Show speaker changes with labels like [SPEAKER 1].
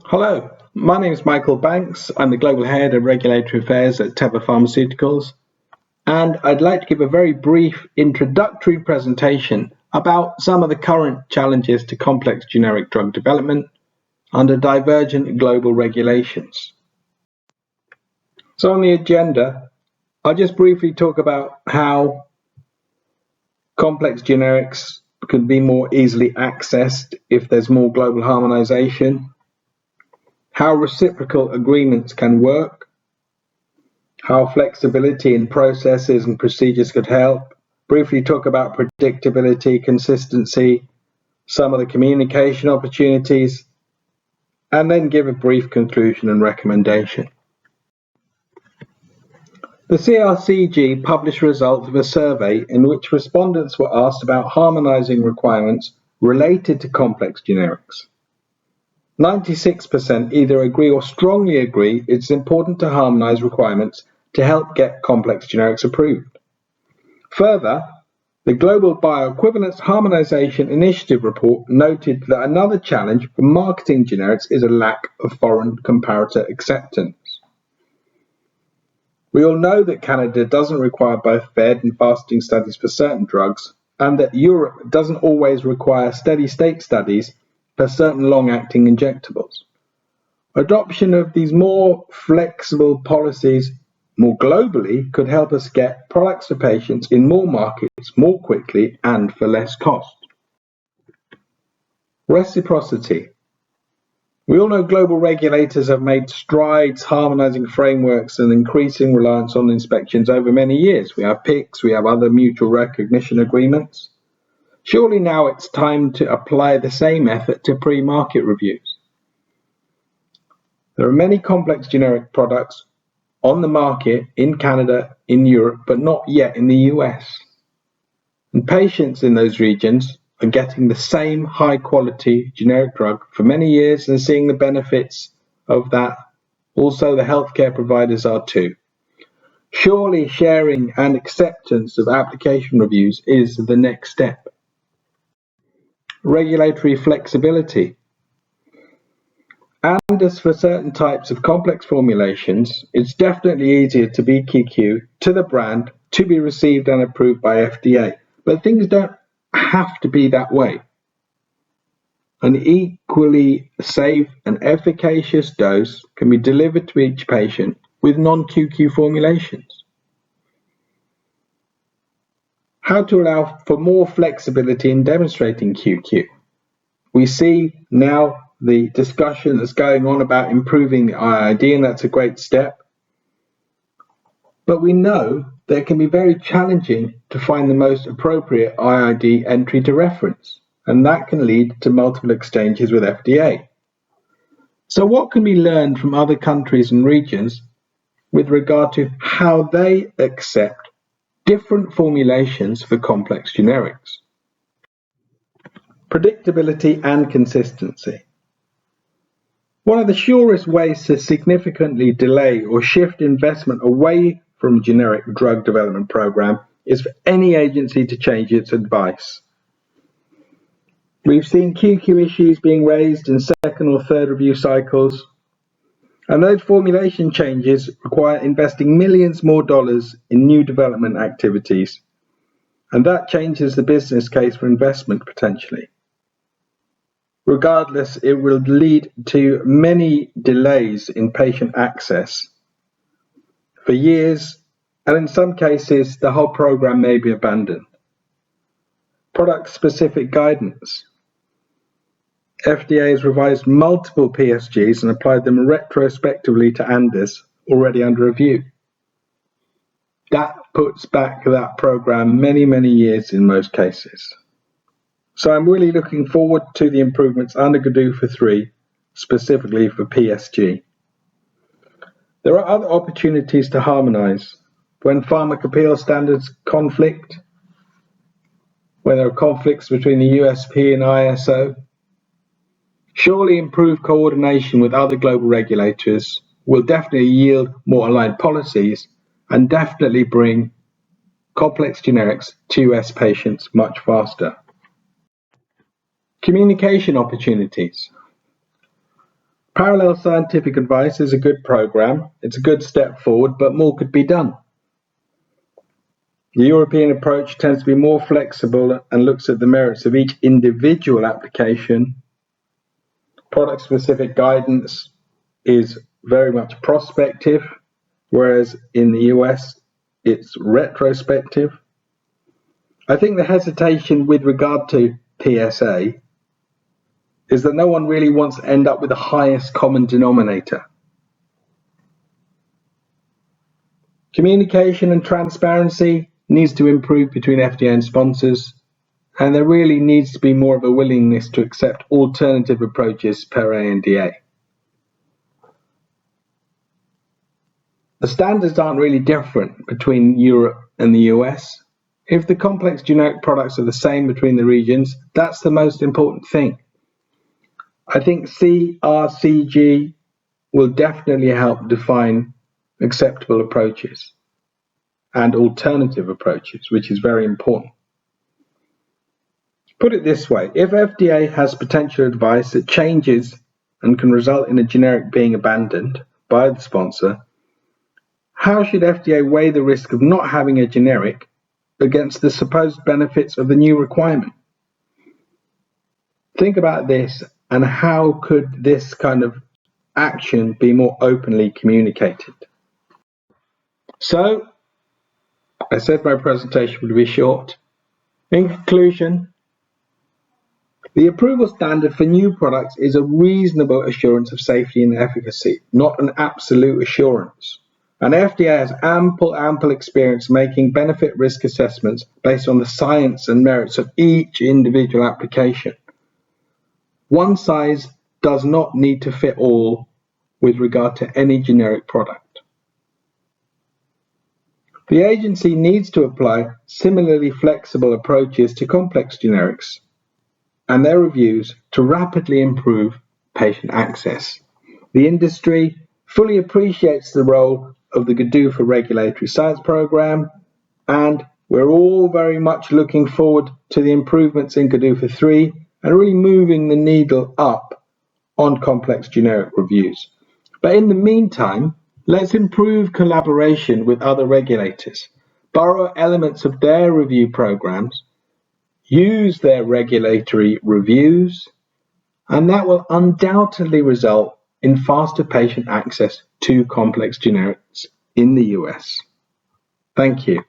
[SPEAKER 1] Hello, my name is Michael Banks. I'm the Global Head of Regulatory Affairs at Teva Pharmaceuticals, and I'd like to give a very brief introductory presentation about some of the current challenges to complex generic drug development under divergent global regulations. So on the agenda, I'll just briefly talk about how complex generics can be more easily accessed if there's more global harmonization, how reciprocal agreements can work, how flexibility in processes and procedures could help, briefly talk about predictability, consistency, some of the communication opportunities, and then give a brief conclusion and recommendation. The CRCG published results of a survey in which respondents were asked about harmonizing requirements related to complex generics. 96% either agree or strongly agree it's important to harmonize requirements to help get complex generics approved. Further, the Global Bioequivalence Harmonization Initiative report noted that another challenge for marketing generics is a lack of foreign comparator acceptance. We all know that Canada doesn't require both fed and fasting studies for certain drugs, and that Europe doesn't always require steady-state studies for certain long-acting injectables. Adoption of these more flexible policies more globally could help us get products to patients in more markets more quickly and for less cost. Reciprocity. We all know global regulators have made strides harmonizing frameworks and increasing reliance on inspections over many years. We have PICs, we have other mutual recognition agreements. Surely now it's time to apply the same effort to pre-market reviews. There are many complex generic products on the market in Canada, in Europe, but not yet in the US. And patients in those regions are getting the same high-quality generic drug for many years and seeing the benefits of that. Also, the healthcare providers are too. Surely sharing and acceptance of application reviews is the next step. Regulatory flexibility. And as for certain types of complex formulations, it's definitely easier to be QQ to the brand to be received and approved by FDA. But things don't have to be that way. An equally safe and efficacious dose can be delivered to each patient with non-QQ formulations. How to allow for more flexibility in demonstrating QQ. We see now the discussion that's going on about improving the IID, and that's a great step. But we know that it can be very challenging to find the most appropriate IID entry to reference, and that can lead to multiple exchanges with FDA. So what can be learned from other countries and regions with regard to how they accept different formulations for complex generics? Predictability and consistency. One of the surest ways to significantly delay or shift investment away from a generic drug development program is for any agency to change its advice. We've seen QQ issues being raised in second or third review cycles, and those formulation changes require investing millions more dollars in new development activities, and that changes the business case for investment potentially. Regardless, it will lead to many delays in patient access for years, and in some cases, the whole program may be abandoned. Product-specific guidance. FDA has revised multiple PSGs and applied them retrospectively to ANDAs already under review. That puts back that program many years in most cases. So I'm really looking forward to the improvements under GDUFA 3, specifically for PSG. There are other opportunities to harmonize. When pharmacopeal standards conflict, when there are conflicts between the USP and ISO, surely improved coordination with other global regulators will definitely yield more aligned policies and definitely bring complex generics to US patients much faster. Communication opportunities. Parallel scientific advice is a good program. It's a good step forward, but more could be done. The European approach tends to be more flexible and looks at the merits of each individual application. Product-specific guidance is very much prospective, whereas in the US, it's retrospective. I think the hesitation with regard to PSA is that no one really wants to end up with the highest common denominator. Communication and transparency needs to improve between FDA and sponsors, and there really needs to be more of a willingness to accept alternative approaches per ANDA. The standards aren't really different between Europe and the US. If the complex generic products are the same between the regions, that's the most important thing. I think CRCG will definitely help define acceptable approaches and alternative approaches, which is very important. Put it this way, if FDA has potential advice that changes and can result in a generic being abandoned by the sponsor, how should FDA weigh the risk of not having a generic against the supposed benefits of the new requirement? Think about this, and how could this kind of action be more openly communicated? So, I said my presentation would be short. In conclusion, the approval standard for new products is a reasonable assurance of safety and efficacy, not an absolute assurance. And FDA has ample experience making benefit risk assessments based on the science and merits of each individual application. One size does not need to fit all with regard to any generic product. The agency needs to apply similarly flexible approaches to complex generics and their reviews to rapidly improve patient access. The industry fully appreciates the role of the GDUFA regulatory science program, and we're all very much looking forward to the improvements in GDUFA 3 and really moving the needle up on complex generic reviews. But in the meantime, let's improve collaboration with other regulators, borrow elements of their review programs, use their regulatory reviews, and that will undoubtedly result in faster patient access to complex generics in the US. Thank you.